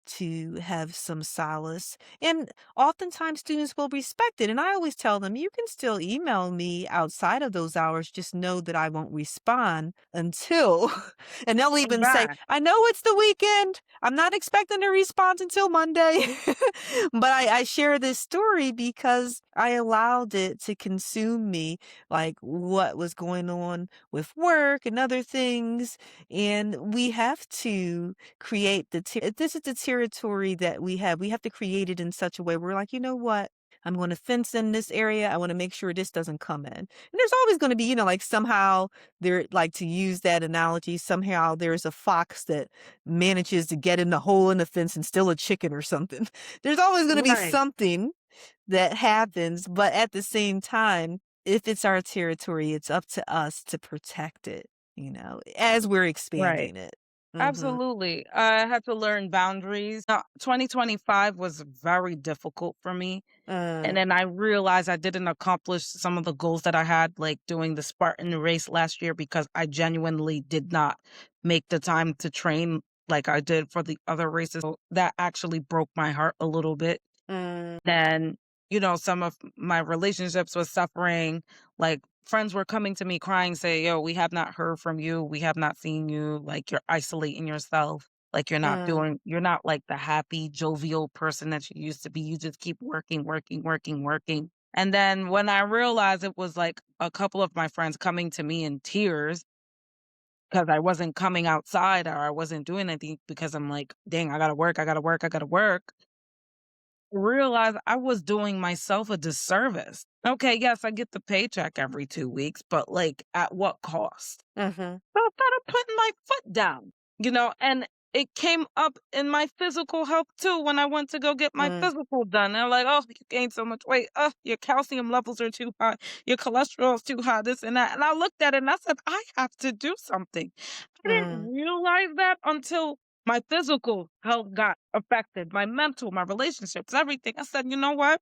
to have some solace. And oftentimes students will respect it. And I always tell them, you can still email me outside of those hours. Just know that I won't respond until, and they'll even say, Back. I know it's the weekend. I'm not expecting a response until Monday. But I share this story because I allowed it to consume me, like what was going on with work and other things. And we have to create this is the territory that we have. We have to create it in such a way where we're like, "You know what? I'm gonna fence in this area. I wanna make sure this doesn't come in." And there's always gonna be, like, somehow there like, to use that analogy, somehow there's a fox that manages to get in the hole in the fence and steal a chicken or something. There's always gonna be Right, something that happens, but at the same time, if it's our territory, it's up to us to protect it, as we're right. expanding it. Mhm. Absolutely. I had to learn boundaries. 2025 was very difficult for me. And Uh, then I realized I didn't accomplish some of the goals that I had, like doing the Spartan race last year, because I genuinely did not make the time to train like I did for the other races. So that actually broke my heart a little bit. mm, Then, some of my relationships was suffering, like, friends were coming to me crying, say, "Yo, we have not heard from you, we have not seen you, like, you're isolating yourself, like, uh, you're not, like, the happy, jovial person that you used to be, you just keep working, working, working, working." And then when I realized it was, like, a couple of my friends coming to me in tears because I wasn't coming outside or I wasn't doing anything because I'm like, "Dang, I gotta work, I gotta work, I gotta work." Realize I was doing myself a disservice. Okay, yes, I get the paycheck every 2 weeks, but, like, at what cost? mhm, So I started putting my foot down, and it came up in my physical health too when I went to go get my mm, physical done. They're like, "Oh, you gained so much weight. Oh, your calcium levels are too high. Your cholesterol is too high, this and that." And I looked at it and I said, "I have to do something." I didn't mm, realize that until my physical health got affected, my mental, my relationships, everything. I said, "You know what?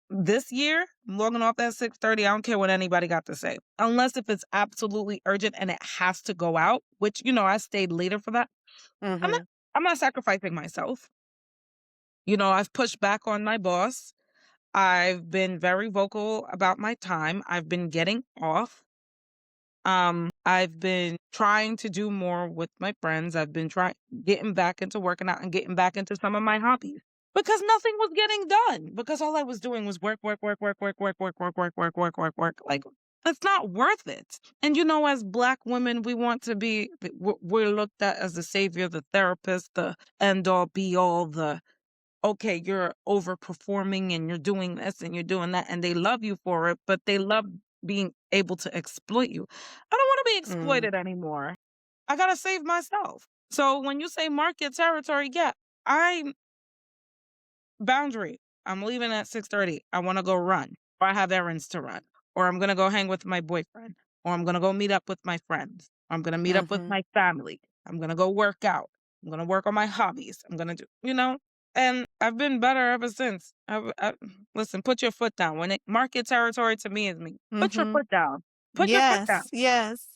This year, I'm logging off at 6:30. I don't care what anybody got to say. Unless if it's absolutely urgent and it has to go out, which, I stayed later for that. I'm not mhm, I'm not sacrificing myself. I've pushed back on my boss. I've been very vocal about my time. I've been getting off. I've been trying to do more with my friends. I've been trying getting back into working out and getting back into some of my hobbies because nothing was getting done because all I was doing was work, work, work, work, work, work, work, work, work, work, work, work, work, work. Like It's not worth it. And, you know, as Black women, we want to be, we're looked at as the savior, the therapist, the end all be all, the, okay, you're overperforming and you're doing this and you're doing that. And they love you for it, but they love being able to exploit you. I don't want to be Mm. exploited anymore. I got to save myself. So when you say mark your territory, yeah, I'm boundary. I'm leaving at 6:30. I want to go run, or I have errands to run, or I'm going to go hang with my boyfriend, or I'm going to go meet up with my friends. Or I'm going to meet up with Mm-hmm. my family. I'm going to go work out. I'm going to work on my hobbies. I'm going to do, you know, and I've been better ever since. Listen, put your foot down. When it mark your territory to me is me. Put your Mm-hmm. foot down. Put your foot down. Yes, yes.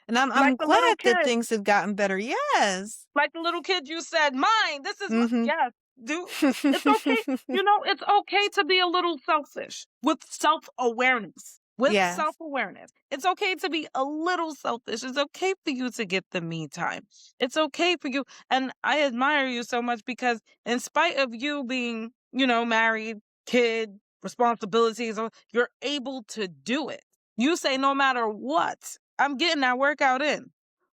And I'm Like the little glad that kid. things have gotten better. Yes. Like the little kid you said, mine, this is my, Mm-hmm. yes, do, it's okay. You know, it's okay to be a little selfish with self-awareness. With Yes. self-awareness. It's okay to be a little selfish. It's okay for you to get the me time. It's okay for you. And I admire you so much because in spite of you being, you know, married, kid, responsibilities, you're able to do it. You say no matter what, I'm getting that workout in.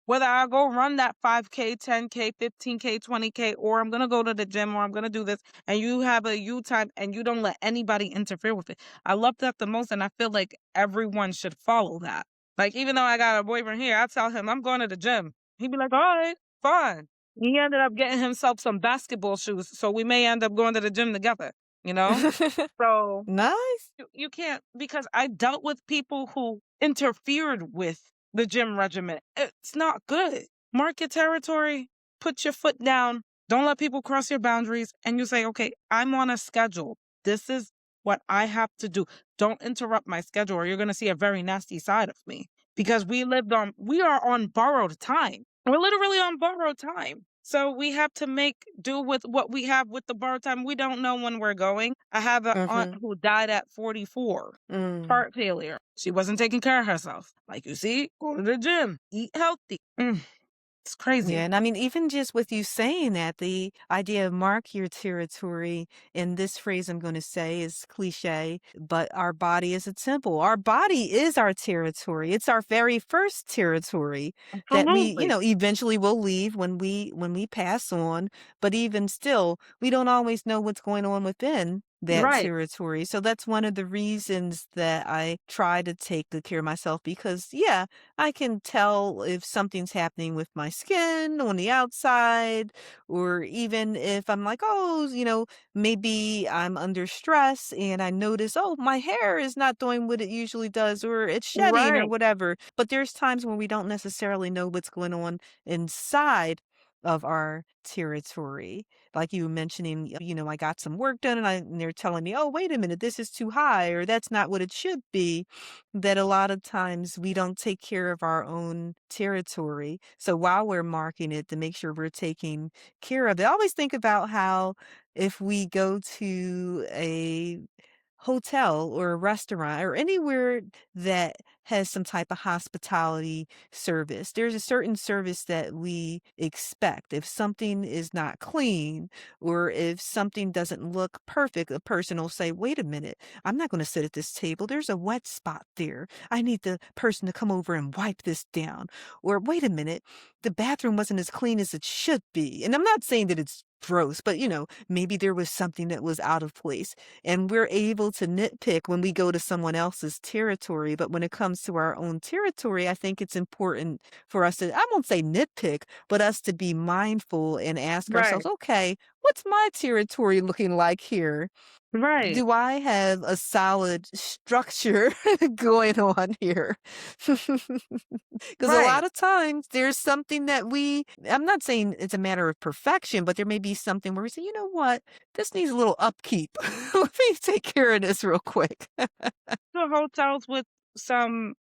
Whether I go run that 5K, 10K, 15K, 20K, or I'm going to go to the gym or I'm going to do this, and you have a you time and you don't let anybody interfere with it. I love that the most, and I feel like everyone should follow that. Like, even though I got a boyfriend here, I tell him I'm going to the gym. He'd be like, all right, fine. He ended up getting himself some basketball shoes, so we may end up going to the gym together, you know? So Nice. you can't, because I dealt with people who interfered with the gym regimen. It's not good. Mark your territory, put your foot down, don't let people cross your boundaries, and you say, okay, I'm on a schedule. This is what I have to do. Don't interrupt my schedule, or you're going to see a very nasty side of me because we are on borrowed time. We're literally on borrowed time. So we have to make do with what we have with the borrowed time. We don't know when we're going. I have an aunt Mm-hmm. who died at 44, Mm. heart failure. She wasn't taking care of herself. Like you see, go to the gym, eat healthy. It's Yeah, crazy. and I mean, even just with you saying that, the idea of mark your territory, and this phrase I'm going to say is cliche, but our body is a temple. Our body is our territory. It's our very first territory that we, Absolutely. eventually will leave when we pass on. But even still, we don't always know what's going on within that Right. territory. So that's one of the reasons that I try to take good care of myself because, yeah, I can tell if something's happening with my skin on the outside, or even if I'm like, oh, maybe I'm under stress and I notice, oh, my hair is not doing what it usually does, or it's shedding or Right. whatever. But there's times when we don't necessarily know what's going on inside of our territory. Like you were mentioning, I got some work done and they're telling me, oh, wait a minute, this is too high, or that's not what it should be, that a lot of times we don't take care of our own territory. So while we're marking it, to make sure we're taking care of it, I always think about how if we go to a hotel or a restaurant or anywhere that has some type of hospitality service, there's a certain service that we expect. If something is not clean or if something doesn't look perfect, a person will say, wait a minute, I'm not going to sit at this table. There's a wet spot there. I need the person to come over and wipe this down. Or wait a minute, the bathroom wasn't as clean as it should be. And I'm not saying that it's gross, but maybe there was something that was out of place. And we're able to nitpick when we go to someone else's territory. But when it comes to our own territory, I think it's important for us to, I won't say nitpick, but us to be mindful and ask ourselves, Right. okay, what's my territory looking like here? Right. Do I have a solid structure going on here? Because a lot Right. of times there's something that I'm not saying it's a matter of perfection, but there may be something where we say, you know what, this needs a little upkeep. Let me take care of this real quick. The hotels with some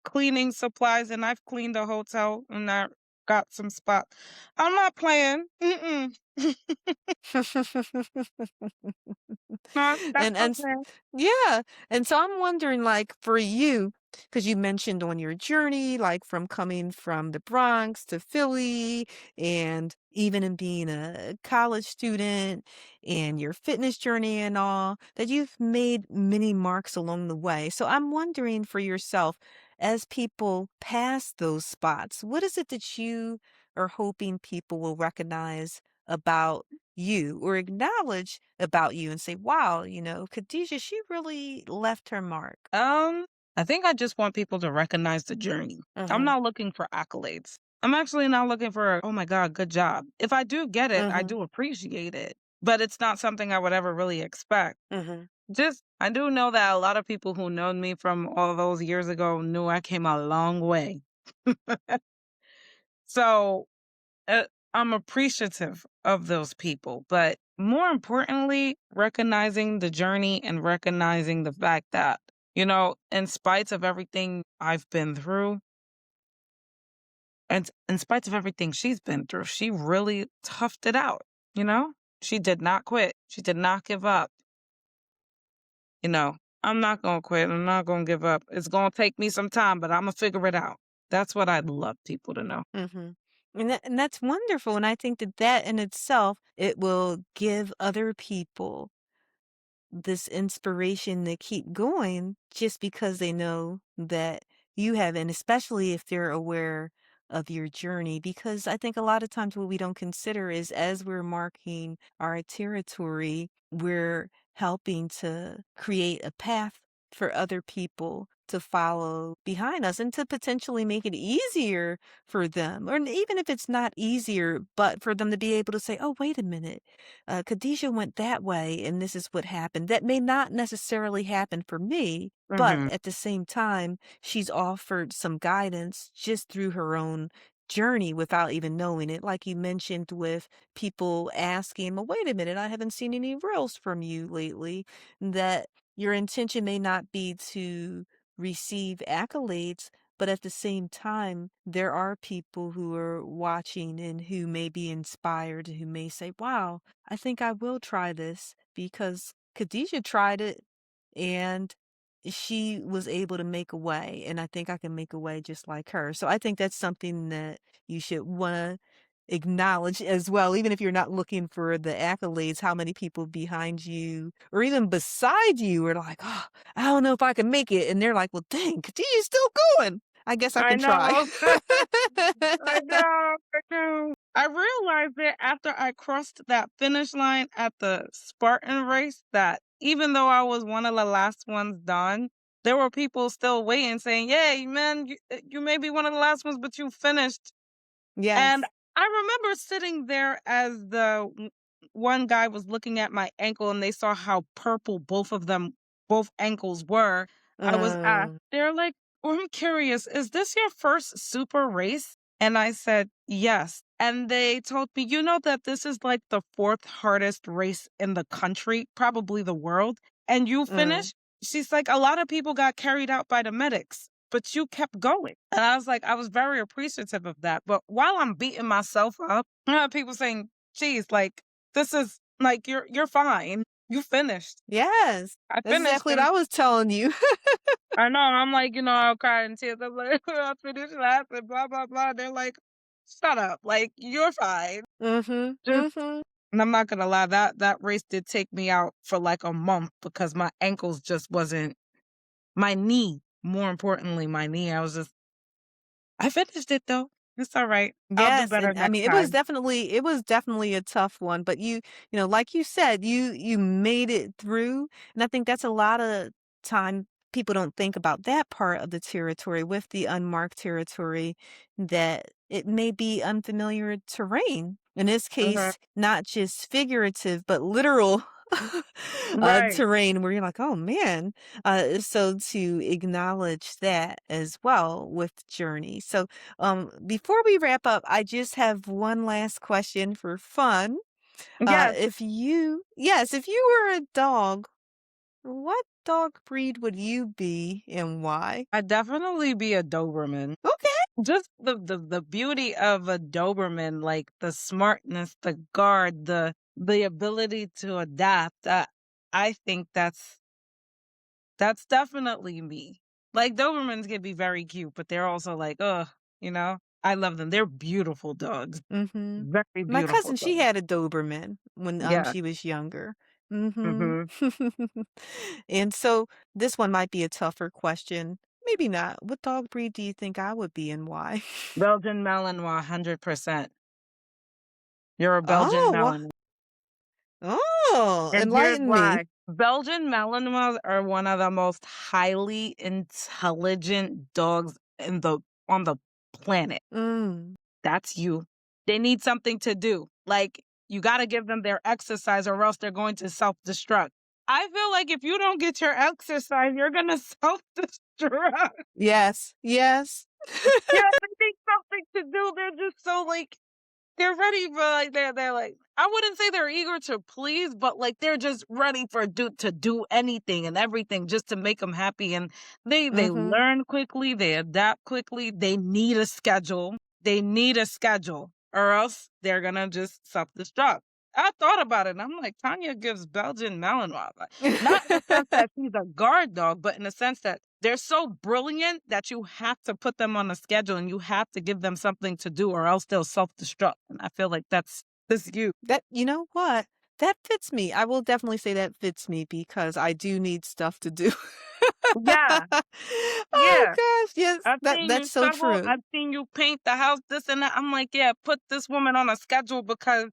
cleaning supplies, and I've cleaned a hotel in that got some spots. I'm not playing. Mm-mm. No, that's And okay. yeah, and so I'm wondering, like, for you, because you mentioned on your journey, like, from coming from the Bronx to Philly, and even in being a college student, and your fitness journey and all, that you've made many marks along the way. So I'm wondering for yourself, as people pass those spots, what is it that you are hoping people will recognize about you or acknowledge about you and say, wow, Khadijah, she really left her mark. Um, I think I just want people to recognize the journey. I'm Mm-hmm. not looking for accolades. I'm actually not looking for, oh my God, good job. If I do get it, I Mm-hmm. do appreciate it, but it's not something I would ever really expect. Mm-hmm. Just, I do know that a lot of people who know me from all those years ago knew I came a long way. So uh, I'm appreciative of those people, but more importantly, recognizing the journey and recognizing the fact that, in spite of everything I've been through, and in spite of everything she's been through, she really toughed it out. You know, she did not quit. She did not give up. You know, I'm not going to quit. I'm not going to give up. It's going to take me some time, but I'm going to figure it out. That's what I'd love people to know. Mm-hmm. And that's wonderful. And I think that that in itself, it will give other people this inspiration to keep going just because they know that you have, and especially if they're aware of your journey. Because I think a lot of times what we don't consider is as we're marking our territory, we're helping to create a path for other people to follow behind us and to potentially make it easier for them. Or even if it's not easier, but for them to be able to say, oh, wait a minute, Khadijah went that way, and this is what happened. That may not necessarily happen for me, but Hmm. at the same time, she's offered some guidance just through her own journey without even knowing it. Like you mentioned with people asking, well, wait a minute, I haven't seen any reels from you lately. That your intention may not be to receive accolades, but at the same time, there are people who are watching and who may be inspired, who may say, wow, I think I will try this because Khadijah tried it and she was able to make a way. And I think I can make a way just like her. So I think that's something that you should want to acknowledge as well, even if you're not looking for the accolades, how many people behind you or even beside you are like, oh, I don't know if I can make it. And they're like, well, dang, Khadijah's still going. I guess I I can try. know. I know, I know. I realized that after I crossed that finish line at the Spartan race that even though I was one of the last ones done, there were people still waiting saying, "Yay, man, you may be one of the last ones, but you finished." And Yes. I remember sitting there as one guy was looking at my ankle and they saw how purple both ankles were. I was asked, Mm, they're like, "Oh, I'm curious, is this your first super race?" And I said, yes. And they told me, you know that this is like the fourth hardest race in the country, probably the world. And you mm. finished? She's like, a lot of people got carried out by the medics, but you kept going. And I was like, I was very appreciative of that. But while I'm beating myself up, I have people saying, geez, like, this is like, you're fine. You finished. Yes. I That's finished. exactly what And I was telling you. I know, I'm like, I'll cry in tears. I'm like, I finished last and blah, blah, blah. They're like, shut up. Like, you're fine. Mhm, Just, mhm. and I'm not going to lie, that race did take me out for like a month because my ankles just wasn't, my knee, more importantly, my knee. I finished it though. It's all right. I'll do Yes, better and I next mean, time. it was definitely a tough one, but like you said, you made it through, and I think that's a lot of time people don't think about that part of the territory with the unmarked territory, that it may be unfamiliar terrain. In this Mhm. case, not just figurative, but literal Right. terrain where you're like, oh man. So to acknowledge that as well with Journey. So before we wrap up, I just have one last question for fun. Yes, If you were a dog, what dog breed would you be and why? I'd definitely be a Doberman. Okay. Just the beauty of a Doberman, like the smartness, the guard, the ability to adapt. I think that's definitely me. Like Dobermans can be very cute, but they're also like, I love them. They're beautiful dogs. Mhm. Very My beautiful cousin, she dogs. had a Doberman when, Yeah. she was younger. Mhm. hmm And so this one might be a tougher question. Maybe not. What dog breed do you think I would be and why? Belgian Malinois, 100%. You're a Belgian Oh, Malinois. oh, And here's enlighten me. why. Belgian Malinois are one of the most highly intelligent dogs on the planet. Mm. That's you. They need something to do. Like, you gotta give them their exercise or else they're going to self-destruct. I feel like if you don't get your exercise, you're gonna self-destruct. Yes, yes. Yeah, they need something to do. They're just so, like, they're ready for, like, they're like, I wouldn't say they're eager to please, but, like, they're just ready for to do anything and everything just to make them happy, and they Mhm. learn quickly, they adapt quickly, they need a schedule. They need a schedule, or else they're gonna just self-destruct. I thought about it, and I'm like, Tanya gives Belgian Malinois, like, not in the sense that she's a guard dog, but in the sense that they're so brilliant that you have to put them on a schedule and you have to give them something to do or else they'll self-destruct. And I feel like that's you. That you know what? That fits me. I will definitely say that fits me because I do need stuff to do. Yeah, Oh yeah. gosh, yes, I've seen you that's so shovel. true. I've seen you paint the house, this and that. I'm like, yeah, put this woman on a schedule because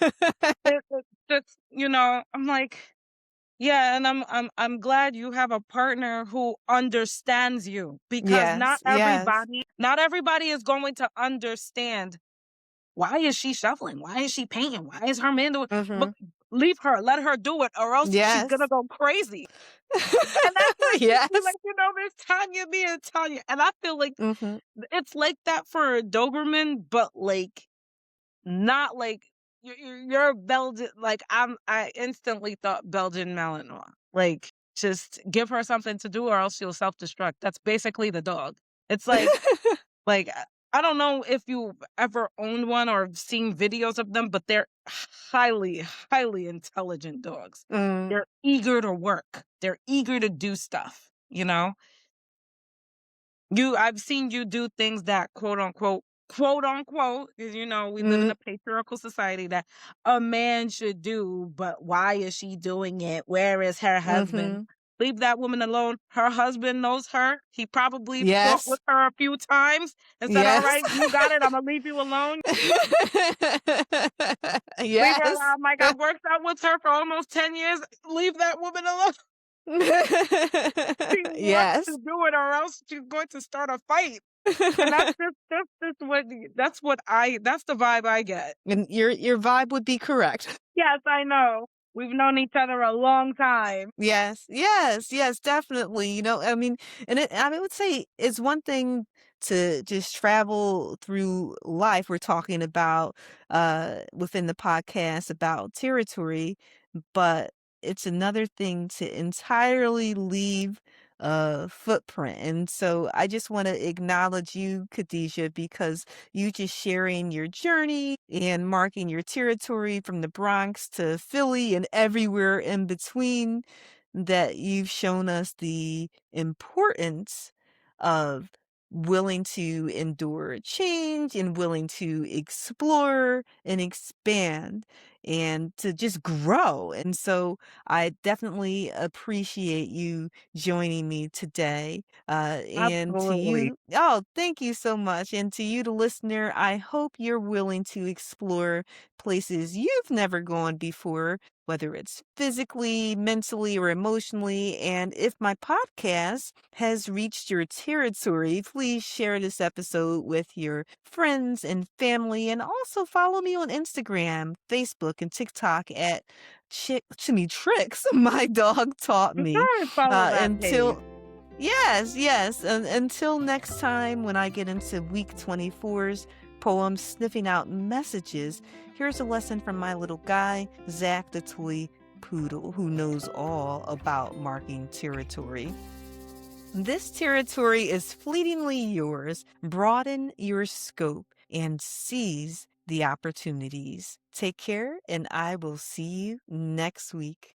it's just, I'm like, yeah, and I'm glad you have a partner who understands you because Yes, yes. not everybody is going to understand. Why is she shuffling? Why is she painting? Why is her man doing? But Mhm. leave her, let her do it, or else she's Yes. gonna go crazy. And that's where it just be Yes. like, there's Tanya being Tanya, and I feel like Mhm. it's like that for a Doberman, but like not like you're Belgian. Like I instantly thought Belgian Malinois. Like just give her something to do, or else she'll self destruct. That's basically the dog. It's like, I don't know if you've ever owned one or seen videos of them, but they're highly, highly intelligent dogs. Mm. They're eager to work. They're eager to do stuff, you know? I've seen you do things that quote unquote, because we live in Mm. a patriarchal society that a man should do, but why is she doing it? Where is her husband? Mhm. Leave that woman alone. Her husband knows her. He probably fought Yes. with her a few times and said, all Yes. right, you got it. I'm gonna leave you alone. Leave her Yes. alone. Like, I've worked out with her for almost 10 years. Leave that woman alone. She wants to Yes. do it, or else she's going to start a fight. And that's the vibe I get. And your vibe would be correct. Yes, I know. We've known each other a long time. Yes, yes, yes, definitely. I mean, I would say it's one thing to just travel through life. We're talking about within the podcast about territory, but it's another thing to entirely leave a footprint. And so I just want to acknowledge you, Khadijah, because you just sharing your journey and marking your territory from the Bronx to Philly and everywhere in between, that you've shown us the importance of willing to endure change and willing to explore and expand and to just grow. And so I definitely appreciate you joining me today. And to Absolutely. you, oh, thank you so much. And to you, the listener, I hope you're willing to explore places you've never gone before, whether it's physically, mentally, or emotionally. And if my podcast has reached your territory, please share this episode with your friends and family. And also follow me on Instagram, Facebook, and TikTok at Tricks My Dog Taught I'm Me. sure I follow that page. Until Yes, yes. And until next time, when I get into week 24's poem Sniffing Out Messages, here's a lesson from my little guy, Zach the Toy Poodle, who knows all about marking territory. This territory is fleetingly yours. Broaden your scope and seize the opportunities. Take care, and I will see you next week.